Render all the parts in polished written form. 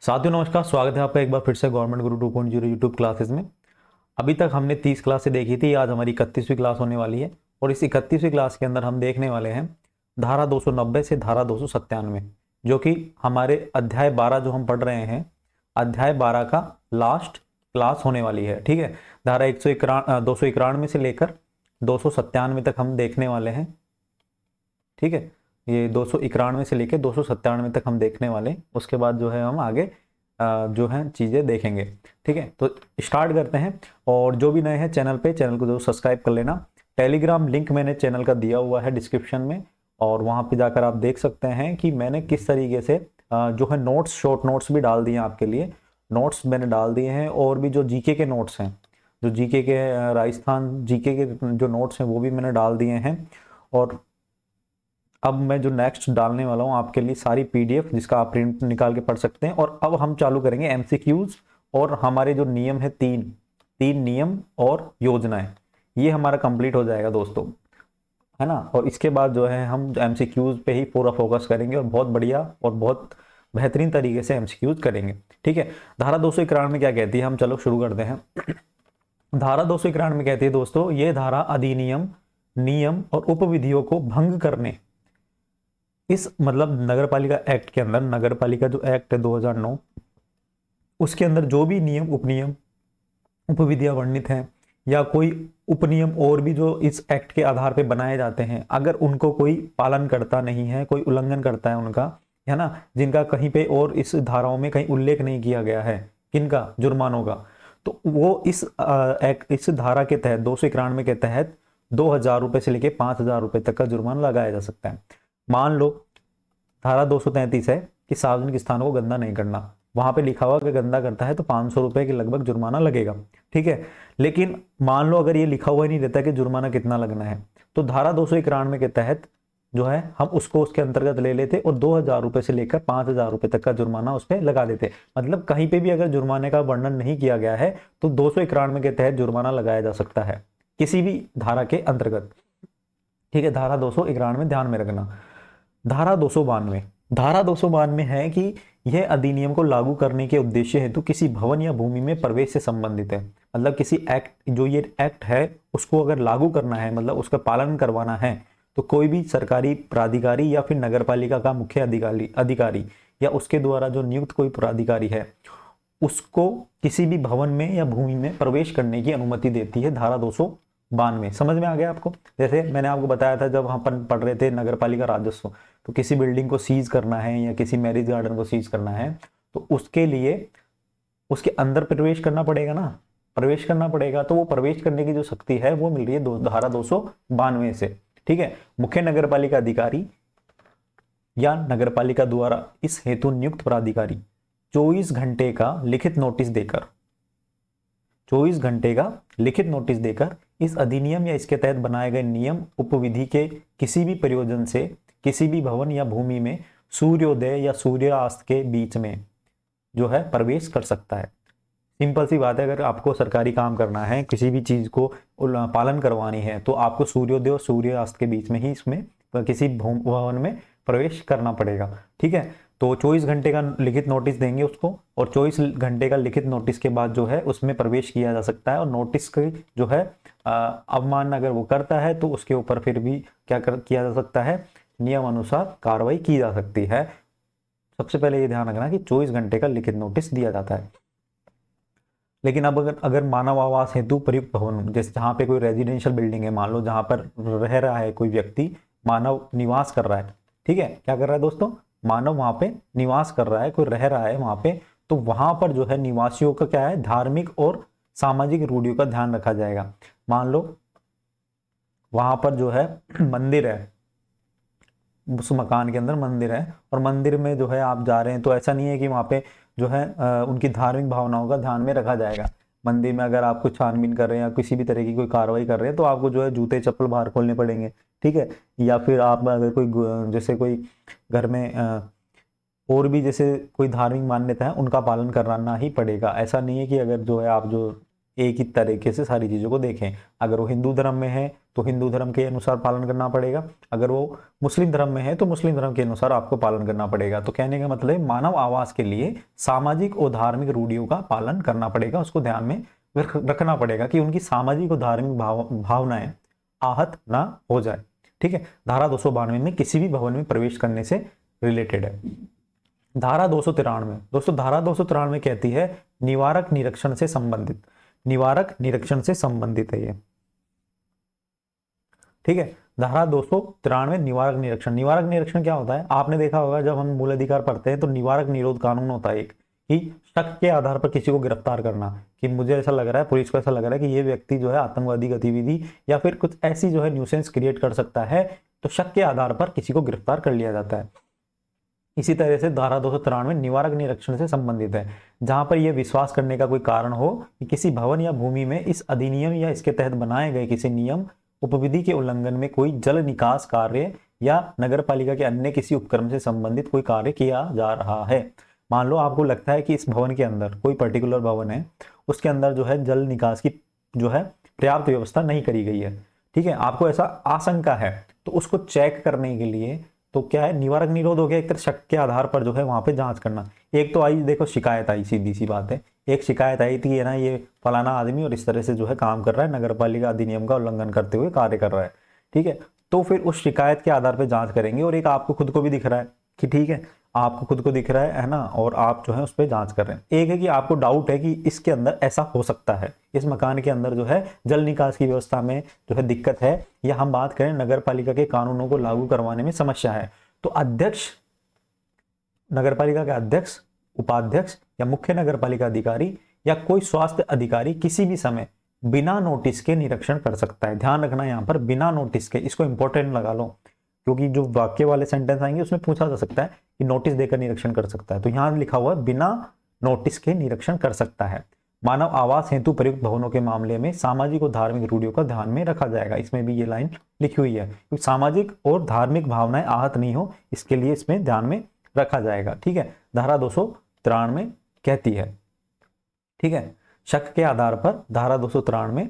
साथियों नमस्कार, स्वागत है आपका एक बार फिर से गवर्नमेंट गुरु 2.0 यूट्यूब क्लासेस में। अभी तक हमने 30 क्लासें देखी थी, आज हमारी 31वीं क्लास होने वाली है और इस 31वीं क्लास के अंदर हम देखने वाले हैं धारा 290 से धारा 297, जो कि हमारे अध्याय 12 जो हम पढ़ रहे हैं, अध्याय 12 का लास्ट क्लास होने वाली है। ठीक है, धारा 291 से लेकर 297 तक हम देखने वाले हैं। ठीक है, ये 291 से लेकर 297 तक हम देखने वाले, उसके बाद जो है हम आगे जो है चीज़ें देखेंगे। ठीक है, तो स्टार्ट करते हैं। और जो भी नए हैं चैनल पे, चैनल को जरूर सब्सक्राइब कर लेना। टेलीग्राम लिंक मैंने चैनल का दिया हुआ है डिस्क्रिप्शन में, और वहाँ पे जाकर आप देख सकते हैं कि मैंने किस तरीके से जो है नोट्स, शॉर्ट नोट्स भी डाल दिए हैं आपके लिए। नोट्स मैंने डाल दिए हैं, और भी जो जीके के नोट्स हैं, जो जीके के राजस्थान जीके के जो नोट्स हैं वो भी मैंने डाल दिए हैं। और अब मैं जो नेक्स्ट डालने वाला हूँ आपके लिए सारी पीडीएफ, जिसका आप प्रिंट निकाल के पढ़ सकते हैं। और अब हम चालू करेंगे एमसीक्यूज, और हमारे जो नियम है तीन तीन नियम और योजनाएं, ये हमारा कंप्लीट हो जाएगा दोस्तों, है ना। और इसके बाद जो है हम एमसीक्यूज पे ही पूरा फोकस करेंगे, और बहुत बढ़िया और बहुत बेहतरीन तरीके से एमसीक्यूज करेंगे। ठीक है, धारा 291 में क्या कहती है, हम चलो शुरू करते हैं। धारा 291 में कहती है दोस्तों, ये धारा अधिनियम, नियम और उपविधियों को भंग करने, इस मतलब नगर पालिका एक्ट के अंदर, नगर पालिका जो एक्ट है 2009, उसके अंदर जो भी नियम, उपनियम, उपविधियां वर्णित हैं, या कोई उपनियम और भी जो इस एक्ट के आधार पे बनाए जाते हैं, अगर उनको कोई पालन करता नहीं है, कोई उल्लंघन करता है उनका, है ना, जिनका कहीं पे और इस धाराओं में कहीं उल्लेख नहीं किया गया है, किनका, जुर्मानों का, तो वो इस एक्ट, इस धारा के तहत 291 के तहत 2,000 रुपए से लेकर 5,000 रुपए तक का जुर्माना लगाया जा सकता है। मान लो धारा 233 है कि सार्वजनिक स्थानों को गंदा नहीं करना, वहां पे लिखा हुआ कि गंदा करता है तो 500 रुपए के लगभग जुर्माना लगेगा। ठीक है, लेकिन मान लो अगर ये लिखा हुआ ही नहीं रहता कि जुर्माना कितना लगना है, तो धारा 291 के तहत जो है हम उसको उसके अंतर्गत ले लेते और 2,000 रुपए से लेकर 5,000 रुपए तक का जुर्माना उस पर लगा देते। मतलब कहीं पे भी अगर जुर्माने का वर्णन नहीं किया गया है तो 291 के तहत जुर्माना लगाया जा सकता है किसी भी धारा के अंतर्गत। ठीक है, धारा 291 ध्यान में रखना। धारा 292, धारा 292 है कि यह अधिनियम को लागू करने के उद्देश्य हेतु किसी भवन या भूमि में प्रवेश से संबंधित है। मतलब किसी एक्ट, जो ये एक्ट है उसको अगर लागू करना है, मतलब उसका पालन करवाना है, तो कोई भी सरकारी प्राधिकारी या फिर नगरपालिका का मुख्य अधिकारी अधिकारी या उसके द्वारा जो नियुक्त कोई प्राधिकारी है, उसको किसी भी भवन में या भूमि में प्रवेश करने की अनुमति देती है धारा 292। समझ में आ गया आपको? जैसे मैंने आपको बताया था जब हम पढ़ रहे थे नगर पालिका राजस्व, तो किसी बिल्डिंग को सीज करना है या किसी मैरिज गार्डन को सीज करना है, तो उसके लिए उसके अंदर प्रवेश करना पड़ेगा ना, प्रवेश करना पड़ेगा। तो वो प्रवेश करने की जो शक्ति है वो मिल रही है धारा 292 से। ठीक है, मुख्य नगर पालिका अधिकारी या नगर पालिका द्वारा इस हेतु नियुक्त प्राधिकारी 24 घंटे का लिखित नोटिस देकर, 24 घंटे का लिखित नोटिस देकर इस अधिनियम या इसके तहत बनाए गए नियम, उपविधि के किसी भी प्रयोजन से किसी भी भवन या भूमि में सूर्योदय या सूर्यास्त के बीच में जो है प्रवेश कर सकता है। सिंपल सी बात है, अगर आपको सरकारी काम करना है, किसी भी चीज को पालन करवानी है, तो आपको सूर्योदय और सूर्यास्त के बीच में ही इसमें किसी भवन में प्रवेश करना पड़ेगा। ठीक है, तो 24 घंटे का लिखित नोटिस देंगे उसको, और 24 घंटे का लिखित नोटिस के बाद जो है उसमें प्रवेश किया जा सकता है। और नोटिस की जो है अवमानना अगर वो करता है तो उसके ऊपर फिर भी किया जा सकता है, नियम अनुसार कार्रवाई की जा सकती है। सबसे पहले ये ध्यान रखना कि 24 घंटे का लिखित नोटिस दिया जाता है। लेकिन अब अगर मानव आवास हेतु प्रयुक्त भवन, जैसे जहाँ पे कोई रेजिडेंशियल बिल्डिंग है, मान लो जहाँ पर रह रहा है कोई व्यक्ति, मानव निवास कर रहा है, ठीक है, क्या कर रहा है दोस्तों, मानव वहाँ पे निवास कर रहा है, कोई रह रहा है वहाँ पे, तो वहाँ पर जो है निवासियों का क्या है, धार्मिक और सामाजिक रूढ़ियों का ध्यान रखा जाएगा। मान लो वहाँ पर जो है मंदिर है, उस मकान के अंदर मंदिर है, और मंदिर में जो है आप जा रहे हैं, तो ऐसा नहीं है कि वहाँ पे जो है उनकी धार्मिक भावनाओं का ध्यान में रखा जाएगा। मंदिर में अगर आप कुछ छानबीन कर रहे हैं या किसी भी तरह की कोई कार्रवाई कर रहे हैं, तो आपको जो है जूते चप्पल बाहर खोलने पड़ेंगे। ठीक है, या फिर आप अगर कोई जैसे कोई घर में और भी जैसे कोई धार्मिक मान्यता है, उनका पालन कराना ही पड़ेगा। ऐसा नहीं है कि अगर जो है आप जो एक ही तरीके से सारी चीज़ों को देखें। अगर वो हिंदू धर्म में है तो हिंदू धर्म के अनुसार पालन करना पड़ेगा, अगर वो मुस्लिम धर्म में है तो मुस्लिम धर्म के अनुसार आपको पालन करना पड़ेगा। तो कहने का मतलब है मानव आवास के लिए सामाजिक और धार्मिक रूढ़ियों का पालन करना पड़ेगा, उसको ध्यान में रखना पड़ेगा कि उनकी सामाजिक और धार्मिक भावनाएं आहत ना हो जाए। ठीक है, धारा 292 में किसी भी भवन में प्रवेश करने से रिलेटेड है। धारा 293, दोस्तों धारा 293 कहती है निवारक निरीक्षण से संबंधित, निवारक निरीक्षण से संबंधित है ये। ठीक है, धारा 293 निवारक निरीक्षण। निवारक निरीक्षण क्या होता है, आपने देखा होगा जब हम मूल अधिकार पढ़ते हैं तो निवारक निरोध कानून होता है एक, कि शक के आधार पर किसी को गिरफ्तार करना, कि मुझे ऐसा लग रहा है, पुलिस को ऐसा लग रहा है कि ये व्यक्ति जो है आतंकवादी गतिविधि या फिर कुछ ऐसी जो है न्यूसेंस क्रिएट कर सकता है, तो शक के आधार पर किसी को गिरफ्तार कर लिया जाता है। इसी तरह से धारा 293 निवारक निरीक्षण से संबंधित है, जहां पर यह विश्वास करने का कोई कारण हो कि किसी भवन या भूमि में इस अधिनियम या इसके तहत बनाए गए किसी नियम उपविधि के उल्लंघन में कोई जल निकास कार्य या नगरपालिका के अन्य किसी उपक्रम से संबंधित कोई कार्य किया जा रहा है। मान लो आपको लगता है कि इस भवन के अंदर, कोई पर्टिकुलर भवन है, उसके अंदर जो है जल निकास की जो है पर्याप्त व्यवस्था नहीं करी गई है। ठीक है, आपको ऐसा आशंका है, तो उसको चेक करने के लिए तो क्या है, निवारक निरोध हो गया, एक तरह शक के आधार पर जो है वहां पे जांच करना। एक तो आई, देखो शिकायत आई, सीधी सी बात है, एक शिकायत आई थी ना, ये फलाना आदमी और इस तरह से जो है काम कर रहा है, नगरपालिका अधिनियम का उल्लंघन करते हुए कार्य कर रहा है। ठीक है, तो फिर उस शिकायत के आधार पर जांच करेंगे, और एक आपको खुद को भी दिख रहा है कि ठीक है, आपको खुद को दिख रहा है ना, और आप जो है उस पर जांच कर रहे हैं। एक है कि आपको डाउट है कि इसके अंदर ऐसा हो सकता है, इस मकान के अंदर जो है जल निकास की व्यवस्था में जो है दिक्कत है, या हम बात करें नगर पालिका के कानूनों को लागू करवाने में समस्या है, तो अध्यक्ष, नगरपालिका का अध्यक्ष, उपाध्यक्ष या मुख्य नगरपालिका अधिकारी या कोई स्वास्थ्य अधिकारी किसी भी समय बिना नोटिस के निरीक्षण कर सकता है। ध्यान रखना यहाँ पर बिना नोटिस के, इसको इंपॉर्टेंट लगा लो, क्योंकि जो वाक्य वाले सेंटेंस आएंगे उसमें पूछा जा सकता है कि नोटिस देकर निरीक्षण कर सकता है, तो यहां लिखा हुआ है बिना नोटिस के निरीक्षण कर सकता है। मानव आवास हेतु प्रयुक्त भवनों के मामले में सामाजिक और धार्मिक रूढ़ियों का ध्यान में रखा जाएगा। इसमें भी ये लाइन लिखी हुई है, क्योंकि सामाजिक और धार्मिक भावनाएं आहत नहीं हो, इसके लिए इसमें ध्यान में रखा जाएगा। ठीक है, धारा 293 कहती है, ठीक है, शक के आधार पर धारा 293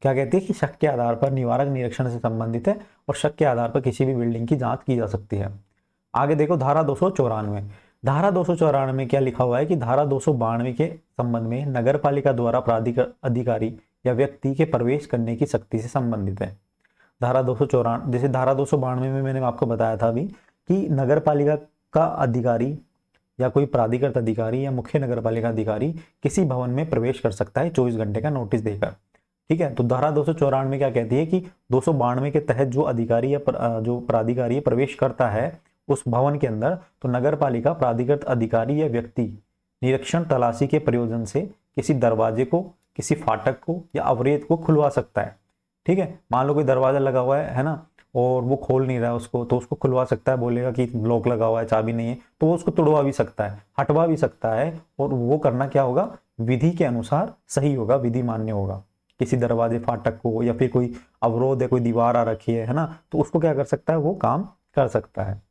क्या कहती है कि शक के आधार पर निवारक निरीक्षण से संबंधित है, और शक के आधार पर किसी भी बिल्डिंग की जांच की जा सकती है। आगे देखो धारा 294, धारा 294 में क्या लिखा हुआ है कि धारा 292 के संबंध में नगरपालिका द्वारा प्राधिकार अधिकारी या व्यक्ति के प्रवेश करने की शक्ति से संबंधित है। धारा 294, जैसे धारा 292 में मैंने आपको बताया था अभी कि नगरपालिका का अधिकारी या कोई प्राधिकृत अधिकारी या मुख्य नगरपालिका अधिकारी किसी भवन में प्रवेश कर सकता है 24 घंटे का नोटिस देकर। ठीक है, तो धारा 294 क्या कहती है कि 292 के तहत जो अधिकारी या जो प्राधिकारी प्रवेश करता है उस भवन के अंदर, तो नगरपालिका प्राधिकृत अधिकारी या व्यक्ति निरीक्षण तलाशी के प्रयोजन से किसी दरवाजे को, किसी फाटक को या अवरोध को खुलवा सकता है। ठीक है, मान लो कोई दरवाजा लगा हुआ है ना, और वो खोल नहीं रहा है उसको, तो उसको खुलवा सकता है, बोलेगा कि लॉक लगा हुआ है, चाबी नहीं है, तो वो उसको तोड़वा भी सकता है, हटवा भी सकता है, और वो करना क्या होगा, विधि के अनुसार सही होगा, विधि मान्य होगा। किसी दरवाजे फाटक को या फिर कोई अवरोध है, कोई दीवार आ रखी है ना, तो उसको क्या कर सकता है, वो काम कर सकता है।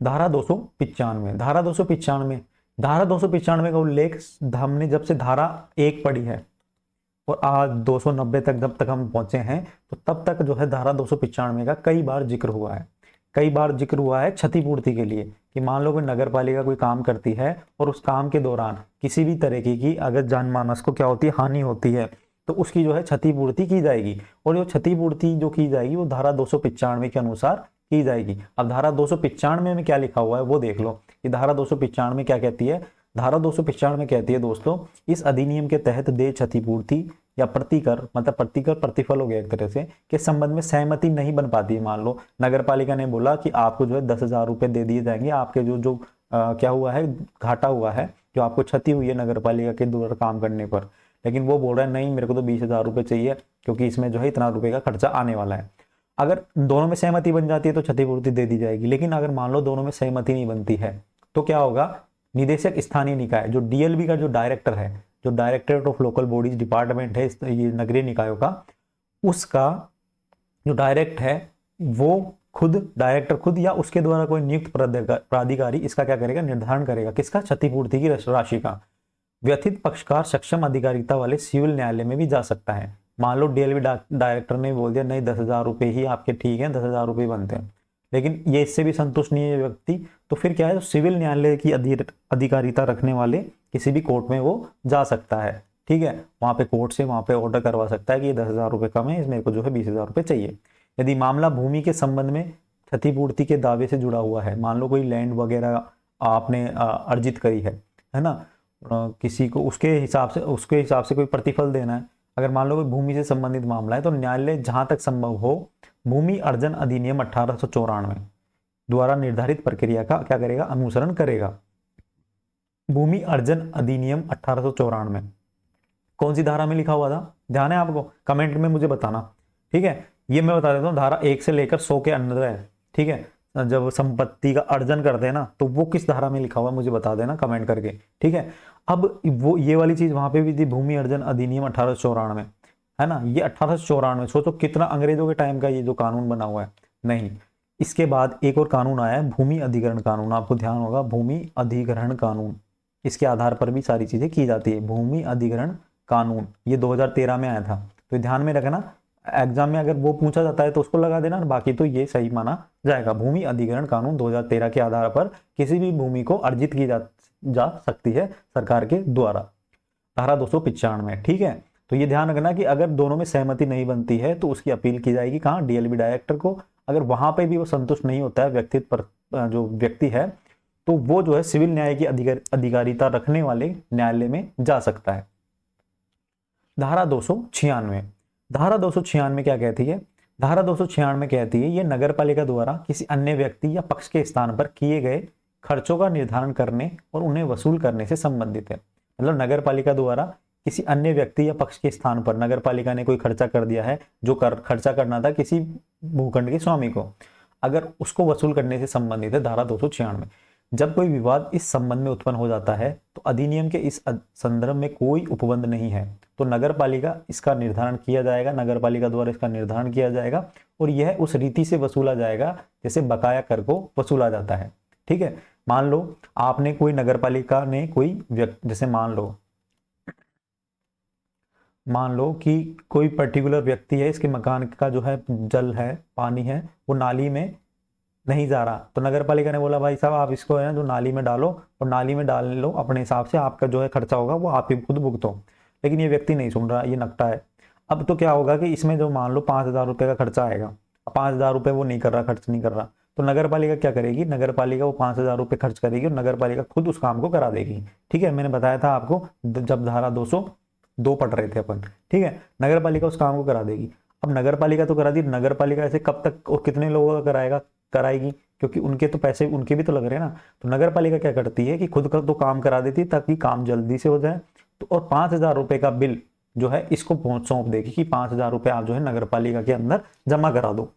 धारा 295, धारा 295, धारा 295 का उल्लेख हमने जब से धारा 1 पढ़ी है और आज 290 तक जब तक हम पहुंचे हैं, तो तब तक जो है धारा 295 का कई बार जिक्र हुआ है। कई बार जिक्र हुआ है क्षतिपूर्ति के लिए, कि मान लो कोई नगरपालिका कोई काम करती है और उस काम के दौरान किसी भी तरीके की अगर जनमानस को क्या होती है, हानि होती है, तो उसकी जो है क्षतिपूर्ति की जाएगी, और जो क्षतिपूर्ति जो की जाएगी वो धारा 295 के अनुसार की जाएगी। अब धारा 295 में क्या लिखा हुआ है वो देख लो कि धारा 295 क्या कहती है। धारा 295 कहती है दोस्तों, इस अधिनियम के तहत देय क्षतिपूर्ति या प्रतिकर, मतलब प्रतिकर प्रतिफल हो गया एक तरह से, के संबंध में सहमति नहीं बन पाती है। मान लो नगरपालिका ने बोला कि आपको जो है 10,000 रुपए दे दिए जाएंगे, आपके जो क्या हुआ है, घाटा हुआ है, जो आपको क्षति हुई है नगरपालिका के द्वारा काम करने पर, लेकिन वो बोल रहा है नहीं मेरे को तो 20,000 रुपए चाहिए, क्योंकि इसमें जो है इतना रुपए का खर्चा आने वाला है। अगर दोनों में सहमति बन जाती है तो क्षतिपूर्ति दे दी जाएगी, लेकिन अगर मान लो दोनों में सहमति नहीं बनती है तो क्या होगा, निदेशक स्थानीय निकाय, जो डीएलबी का जो डायरेक्टर है, जो directorate of local bodies department है ये नगरीय निकायों का, उसका जो डायरेक्ट है वो खुद, डायरेक्टर खुद या उसके द्वारा कोई नियुक्त प्राधिकारी इसका क्या करेगा, निर्धारण करेगा, किसका, क्षतिपूर्ति की राशि का। व्यथित पक्षकार सक्षम अधिकारिता वाले सिविल न्यायालय में भी जा सकता है। मान लो डीएलबी डायरेक्टर ने बोल दिया नहीं 10,000 रुपये ही आपके ठीक है, 10,000 रुपये बनते हैं, लेकिन ये इससे भी संतुष्ट नहीं है व्यक्ति, तो फिर क्या है, तो सिविल न्यायालय की अधिकारिता रखने वाले किसी भी कोर्ट में वो जा सकता है। ठीक है, वहाँ पे कोर्ट से वहाँ पे ऑर्डर करवा सकता है कि ये 10,000 रुपये कम है, मेरे को जो है 20,000 रुपये चाहिए। यदि मामला भूमि के संबंध में क्षतिपूर्ति के दावे से जुड़ा हुआ है, मान लो कोई लैंड वगैरह आपने अर्जित करी है ना, किसी को उसके हिसाब से कोई प्रतिफल देना है, अगर मान लो कोई भूमि से संबंधित मामला है, तो न्यायालय जहां तक संभव हो भूमि अर्जन अधिनियम 1894 द्वारा निर्धारित प्रक्रिया का क्या करेगा, अनुसरण करेगा। भूमि अर्जन अधिनियम 1894 कौन सी धारा में लिखा हुआ था, ध्यान है आपको, कमेंट में मुझे बताना। ठीक है, ये मैं बता देता हूँ, धारा 1 से लेकर 100 के अंदर है। ठीक है, जब संपत्ति का अर्जन करते हैं ना, तो वो किस धारा में लिखा हुआ मुझे बता देना कमेंट करके। ठीक है, अब वो ये वाली चीज वहां पे भी थी, भूमि अर्जन अधिनियम 1894, है ना, ये 1894। सोचो कितना अंग्रेजों के टाइम का ये जो कानून बना हुआ है। नहीं, इसके बाद एक और कानून आया है, भूमि अधिग्रहण कानून, आपको ध्यान होगा, भूमि अधिग्रहण कानून, इसके आधार पर भी सारी चीजें की जाती है। भूमि अधिग्रहण कानून ये 2013 में आया था, तो ध्यान में रखना, एग्जाम में अगर वो पूछा जाता है तो उसको लगा देना, बाकी तो ये सही माना जाएगा। भूमि अधिग्रहण कानून 2013 के आधार पर किसी भी भूमि को अर्जित की जा सकती है सरकार के द्वारा। धारा 295। ठीक है, तो ये ध्यान रखना कि अगर दोनों में सहमति नहीं बनती है तो उसकी अपील की जाएगी कहाँ, डीएलबी डायरेक्टर को। अगर वहां पे भी वो संतुष्ट नहीं होता है जो व्यक्ति है, तो वो जो है सिविल न्याय की अधिकारिता रखने वाले न्यायालय में जा सकता है। धारा 296। धारा 296 क्या कहती है, धारा 296 कहती है ये नगर पालिका द्वारा किसी अन्य व्यक्ति या पक्ष के स्थान पर किए गए खर्चों का निर्धारण करने और उन्हें वसूल करने से संबंधित है। मतलब नगर पालिका द्वारा किसी अन्य व्यक्ति या पक्ष के स्थान पर नगर पालिका ने कोई खर्चा कर दिया है, जो खर्चा करना था किसी भूखंड के स्वामी को, अगर उसको वसूल करने से संबंधित है धारा 296। जब कोई विवाद इस संबंध में उत्पन्न हो जाता है तो अधिनियम के इस संदर्भ में कोई उपबंध नहीं है, तो नगर पालिका इसका निर्धारण किया जाएगा, नगर पालिका द्वारा इसका निर्धारण किया जाएगा और यह उस रीति से वसूला जाएगा जैसे बकाया कर को वसूला जाता है। ठीक है, मान लो आपने कोई नगर पालिका ने कोई जैसे मान लो कि कोई पर्टिकुलर व्यक्ति है, इसके मकान का जो है जल है, पानी है, वो नाली में नहीं जा रहा, तो नगर पालिका ने बोला भाई साहब आप इसको है ना जो नाली में डालो और नाली में डाल लो, अपने हिसाब से आपका जो है खर्चा होगा वो आप ही खुद भुगतो। लेकिन ये व्यक्ति नहीं सुन रहा, ये नकटा है। अब तो क्या होगा कि इसमें जो मान लो 5,000 रुपये का खर्चा आएगा, 5,000 रुपये वो नहीं कर रहा, खर्च नहीं कर रहा, तो नगर पालिका क्या करेगी, नगर पालिका वो 5,000 रुपये खर्च करेगी और नगर पालिका खुद उस काम को करा देगी। ठीक है, मैंने बताया था आपको जब धारा 202 पढ़ रहे थे अपन। ठीक है, नगर पालिका उस काम को करा देगी। अब नगर पालिका तो करा दी, नगर पालिका ऐसे कब तक और कितने लोगों का कराएगी, क्योंकि उनके तो पैसे उनके भी तो लग रहे हैं ना। तो नगर पालिका क्या करती है कि खुद का तो काम करा देती है ताकि काम जल्दी से हो जाए, तो और 5,000 रुपये का बिल जो है इसको सौंप देगी कि 5,000 रुपये आप जो है नगर पालिका के अंदर जमा करा दो।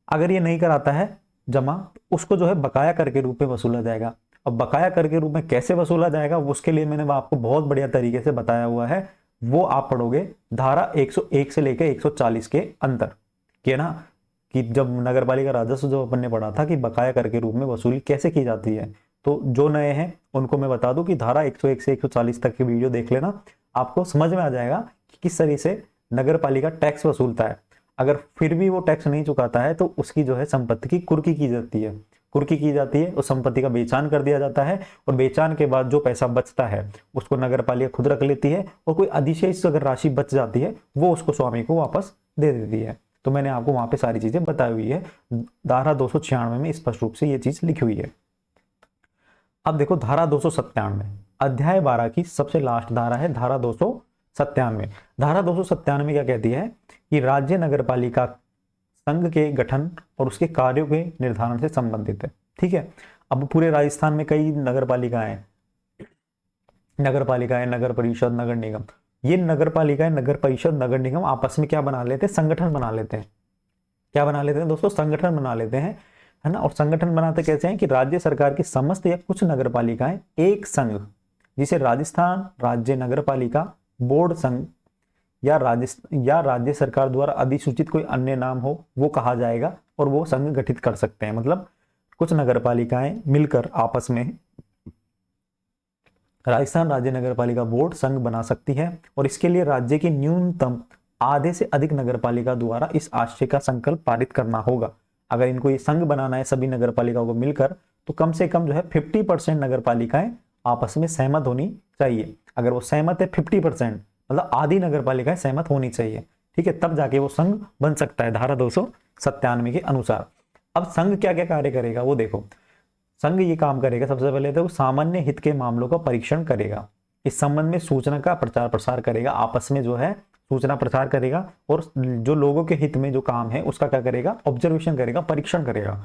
अगर ये नहीं कराता है जमा, तो उसको जो है बकाया कर के रूप में वसूला जाएगा। अब बकाया कर के रूप में कैसे वसूला जाएगा, उसके लिए मैंने आपको बहुत बढ़िया तरीके से बताया हुआ है, वो आप पढ़ोगे धारा 101 से लेकर 140 के अंदर, कि ना, कि जब नगर पालिका राजस्व जो अपन ने पढ़ा था कि बकाया कर के रूप में वसूली कैसे की जाती है। तो जो नए हैं उनको मैं बता दूं कि धारा 101 से 140 तक की वीडियो देख लेना, आपको समझ में आ जाएगा कि किस तरीके से नगर पालिका टैक्स वसूलता है। अगर फिर भी वो टैक्स नहीं चुकाता है तो उसकी जो है संपत्ति की कुर्की की जाती है, कुर्की की जाती है, उस संपत्ति का बेचान कर दिया जाता है और बेचान के बाद जो पैसा बचता है उसको नगर पालिका खुद रख लेती है और कोई अधिशेष अगर राशि बच जाती है वो उसको स्वामी को वापस दे देती है। तो मैंने आपको वहां पे सारी चीजें बताई हुई है, धारा 296 में स्पष्ट रूप से ये चीज लिखी हुई है। अब देखो धारा 297, अध्याय 12 की सबसे लास्ट धारा है धारा 297। धारा 297 क्या कहती है कि राज्य नगर पालिका संघ के गठन और उसके कार्यों के निर्धारण से संबंधित है। ठीक है, अब पूरे राजस्थान में कई नगर पालिकाएं, नगर परिषद, नगर निगम, ये नगर पालिकाएं, नगर परिषद, नगर निगम आपस में क्या बना लेते हैं, संगठन बना लेते हैं। क्या बना लेते हैं दोस्तों, संगठन बना लेते हैं, है ना। और संगठन बनाते कैसे हैं कि राज्य सरकार की समस्त या कुछ नगर पालिकाएं एक संघ, जिसे राजस्थान राज्य नगर पालिका बोर्ड संघ या राज्य सरकार द्वारा अधिसूचित कोई अन्य नाम हो वो कहा जाएगा, और वो संघ गठित कर सकते हैं। मतलब कुछ नगर पालिकाएं मिलकर आपस में राजस्थान राज्य नगर पालिका बोर्ड संघ बना सकती है और इसके लिए राज्य की न्यूनतम आधे से अधिक नगर पालिका द्वारा इस आशय का संकल्प पारित करना होगा। अगर इनको ये संघ बनाना है सभी नगर पालिकाओं को मिलकर, तो कम से कम जो है 50% नगर पालिकाएं आपस में सहमत होनी चाहिए। अगर वो सहमत है 50%, मतलब आधी नगर पालिकाएं सहमत होनी चाहिए, ठीक है, तब जाके वो संघ बन सकता है धारा 297 के अनुसार। अब संघ क्या क्या कार्य करेगा वो देखो। संघ ये काम करेगा, सबसे पहले तो सामान्य हित के मामलों का परीक्षण करेगा, इस संबंध में सूचना का प्रचार प्रसार करेगा, आपस में जो है सूचना प्रसार करेगा, और जो लोगों के हित में जो काम है उसका क्या करेगा, ऑब्जर्वेशन करेगा, परीक्षण करेगा।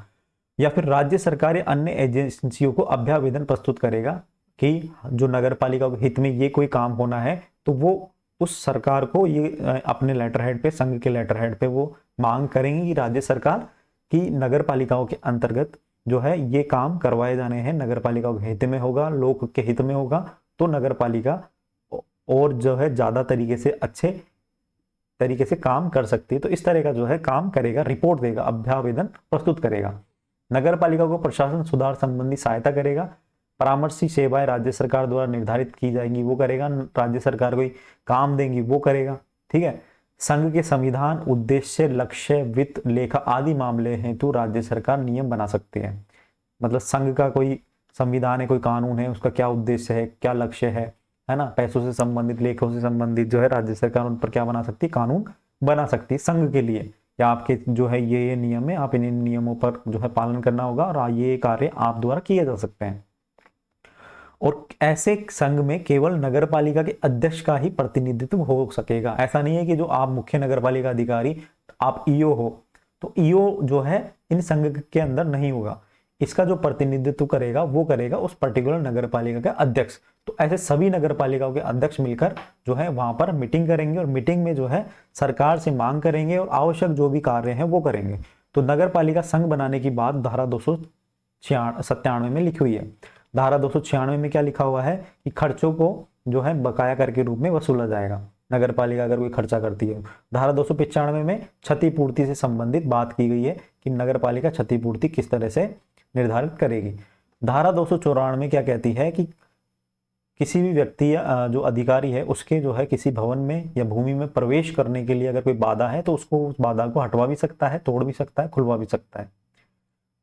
या फिर राज्य सरकार या अन्य एजेंसियों को अभ्यावेदन प्रस्तुत करेगा कि जो नगर पालिका के हित में ये कोई काम होना है, तो वो उस सरकार को ये अपने लेटर हेड पे, संघ के लेटर हेड पे वो मांग करेंगे कि राज्य सरकार की नगर पालिकाओं के अंतर्गत जो है ये काम करवाए जाने हैं, नगर पालिका के हित में होगा, लोक के हित में होगा, तो नगर पालिका और जो है ज्यादा तरीके से, अच्छे तरीके से काम कर सकती है। तो इस तरह का जो है काम करेगा, रिपोर्ट देगा, अभ्यावेदन प्रस्तुत करेगा। नगर पालिका को प्रशासन सुधार संबंधी सहायता करेगा, परामर्शी सेवाएं राज्य सरकार द्वारा निर्धारित की जाएंगी वो करेगा, राज्य सरकार कोई काम देंगी वो करेगा, ठीक है। संघ के संविधान, उद्देश्य, लक्ष्य, वित्त, लेखा आदि मामले हेतु राज्य सरकार नियम बना सकती है। मतलब संघ का कोई संविधान है, कोई कानून है, उसका क्या उद्देश्य है, क्या लक्ष्य है ना, पैसों से संबंधित, लेखों से संबंधित जो है राज्य सरकार उन पर क्या बना सकती है, कानून बना सकती है संघ के लिए। या आपके जो है ये नियम है, आप इन नियमों पर जो है पालन करना होगा और ये कार्य आप द्वारा किए जा सकते हैं। और ऐसे संघ में केवल नगर पालिका के अध्यक्ष का ही प्रतिनिधित्व हो सकेगा। ऐसा नहीं है कि जो आप मुख्य नगर पालिका अधिकारी, आप ईओ हो, तो ईओ जो है इन संघ के अंदर नहीं होगा। इसका जो प्रतिनिधित्व करेगा वो करेगा उस पर्टिकुलर नगर पालिका का अध्यक्ष। तो ऐसे सभी नगर पालिकाओं के अध्यक्ष मिलकर जो है वहां पर मीटिंग करेंगे और मीटिंग में जो है सरकार से मांग करेंगे और आवश्यक जो भी कार्य है वो करेंगे। तो नगर पालिका संघ बनाने की बात धारा 297 में लिखी हुई है। धारा 296 में क्या लिखा हुआ है कि खर्चों को जो है बकाया कर के रूप में वसूला जाएगा, नगर पालिका अगर कोई खर्चा करती है। धारा 295 में क्षतिपूर्ति से संबंधित बात की गई है कि नगर पालिका क्षतिपूर्ति किस तरह से निर्धारित करेगी। धारा 294 में क्या कहती है कि किसी भी व्यक्ति या जो अधिकारी है उसके जो है किसी भवन में या भूमि में प्रवेश करने के लिए अगर कोई बाधा है तो उसको उस बाधा को हटवा भी सकता है, तोड़ भी सकता है, खुलवा भी सकता है।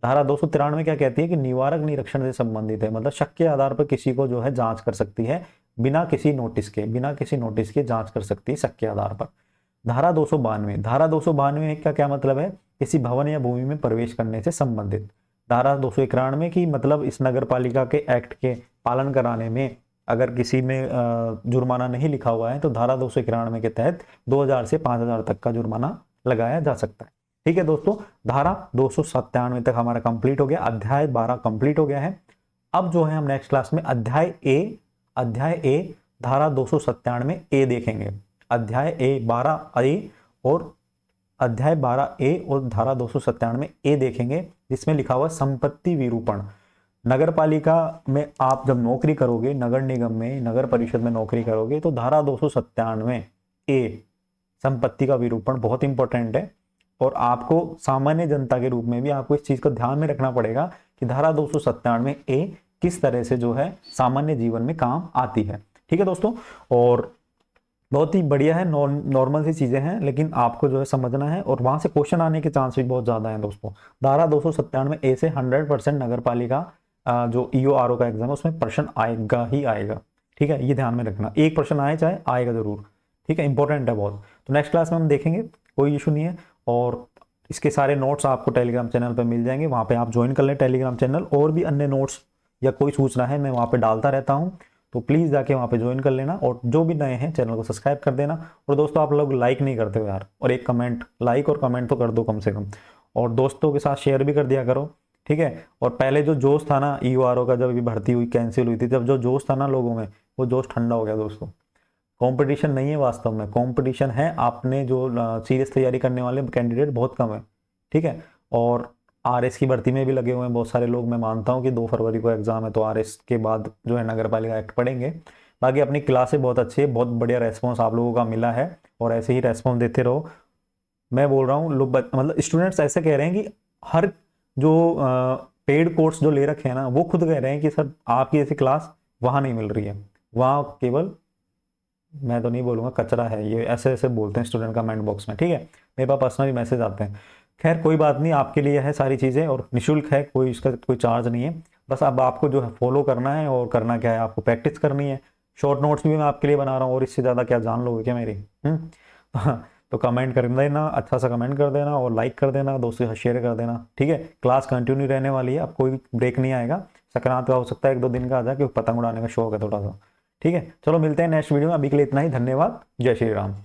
धारा 293 में क्या कहती है कि निवारक निरीक्षण से संबंधित है, मतलब शक के आधार पर किसी को जो है जांच कर सकती है, बिना किसी नोटिस के जांच कर सकती है शक के आधार पर। धारा 292 का क्या मतलब है, किसी भवन या भूमि में प्रवेश करने से संबंधित। धारा 291 की मतलब इस नगर पालिका के एक्ट के पालन कराने में अगर किसी में जुर्माना नहीं लिखा हुआ है तो धारा 291 के तहत 2000 से 5000 तक का जुर्माना लगाया जा सकता है। ठीक है दोस्तों, धारा 297 तक हमारा कंप्लीट हो गया, अध्याय 12 कंप्लीट हो गया है। अब जो है हम नेक्स्ट क्लास में अध्याय ए धारा 297 ए देखेंगे। अध्याय ए 12 ए और अध्याय 12 ए और धारा 297 ए देखेंगे, जिसमें लिखा हुआ संपत्ति विरूपण। नगर पालिका में आप जब नौकरी करोगे, नगर निगम में, नगर परिषद में नौकरी करोगे, तो धारा 297 ए संपत्ति का विरूपण बहुत इंपॉर्टेंट है। और आपको सामान्य जनता के रूप में भी आपको इस चीज को ध्यान में रखना पड़ेगा कि धारा 297 ए किस तरह से जो है सामान्य जीवन में काम आती है। ठीक है दोस्तों, और बहुत ही बढ़िया है, नॉर्मल सी चीजें हैं, लेकिन आपको जो है समझना है और वहां से क्वेश्चन आने के चांस भी बहुत ज्यादा है दोस्तों। धारा 297 ए से 100% नगर पालिका जो ईओ आरओ का एग्जाम है उसमें प्रश्न आएगा ही आएगा। ठीक है, ये ध्यान में रखना, एक प्रश्न आए चाहे आएगा जरूर। ठीक है, इंपॉर्टेंट है बहुत। तो नेक्स्ट क्लास में हम देखेंगे, कोई इशू नहीं है। और इसके सारे नोट्स आपको टेलीग्राम चैनल पर मिल जाएंगे, वहाँ पे आप ज्वाइन कर लें टेलीग्राम चैनल। और भी अन्य नोट्स या कोई सूचना है मैं वहाँ पे डालता रहता हूँ, तो प्लीज़ जाके वहाँ पे ज्वाइन कर लेना। और जो भी नए हैं चैनल को सब्सक्राइब कर देना। और दोस्तों आप लोग लाइक नहीं करते हो यार, और एक कमेंट, लाइक और कमेंट तो कर दो कम से कम, और दोस्तों के साथ शेयर भी कर दिया करो। ठीक है, और पहले जो जोश था ना ईओआरओ का, जब भी भर्ती हुई कैंसिल हुई थी, जब जो जोश था ना लोगों में, वो जोश ठंडा हो गया दोस्तों। कंपटीशन नहीं है वास्तव में, कंपटीशन है, आपने जो सीरियस तैयारी करने वाले कैंडिडेट बहुत कम है। ठीक है, और आरएस की भर्ती में भी लगे हुए हैं बहुत सारे लोग। मैं मानता हूं कि 2 फरवरी को एग्जाम है, तो आरएस के बाद जो है नगर पालिका एक्ट पढ़ेंगे। बाकी अपनी क्लासें बहुत अच्छी है, बहुत बढ़िया रेस्पॉन्स आप लोगों का मिला है, और ऐसे ही रेस्पॉन्स देते रहो। मैं बोल रहा हूँ लोग, मतलब स्टूडेंट्स ऐसे कह रहे हैं कि हर जो पेड कोर्स जो ले रखे हैं ना, वो खुद कह रहे हैं कि सर आपकी ऐसी क्लास वहाँ नहीं मिल रही है, वहाँ केवल, मैं तो नहीं बोलूँगा कचरा है, ये ऐसे ऐसे बोलते हैं स्टूडेंट कमेंट बॉक्स में, ठीक है, मेरे पास पर्सनली मैसेज आते हैं। खैर कोई बात नहीं, आपके लिए है सारी चीज़ें और निःशुल्क है, कोई इसका कोई चार्ज नहीं है। बस अब आपको जो है फॉलो करना है, और करना क्या है, आपको प्रैक्टिस करनी है। शॉर्ट नोट्स भी मैं आपके लिए बना रहा हूँ, और इससे ज़्यादा क्या जान लोगे क्या मेरी? तो कमेंट कर देना, अच्छा सा कमेंट कर देना, और लाइक कर देना, दोस्तों के साथ शेयर कर देना, ठीक है। क्लास कंटिन्यू रहने वाली है, अब कोई ब्रेक नहीं आएगा। संक्रांत का हो सकता है 1-2 दिन का आ जाए, क्योंकि पतंग उड़ाने का शौक है थोड़ा सा, ठीक है। चलो मिलते हैं नेक्स्ट वीडियो में, अभी के लिए इतना ही, धन्यवाद, जय श्री राम।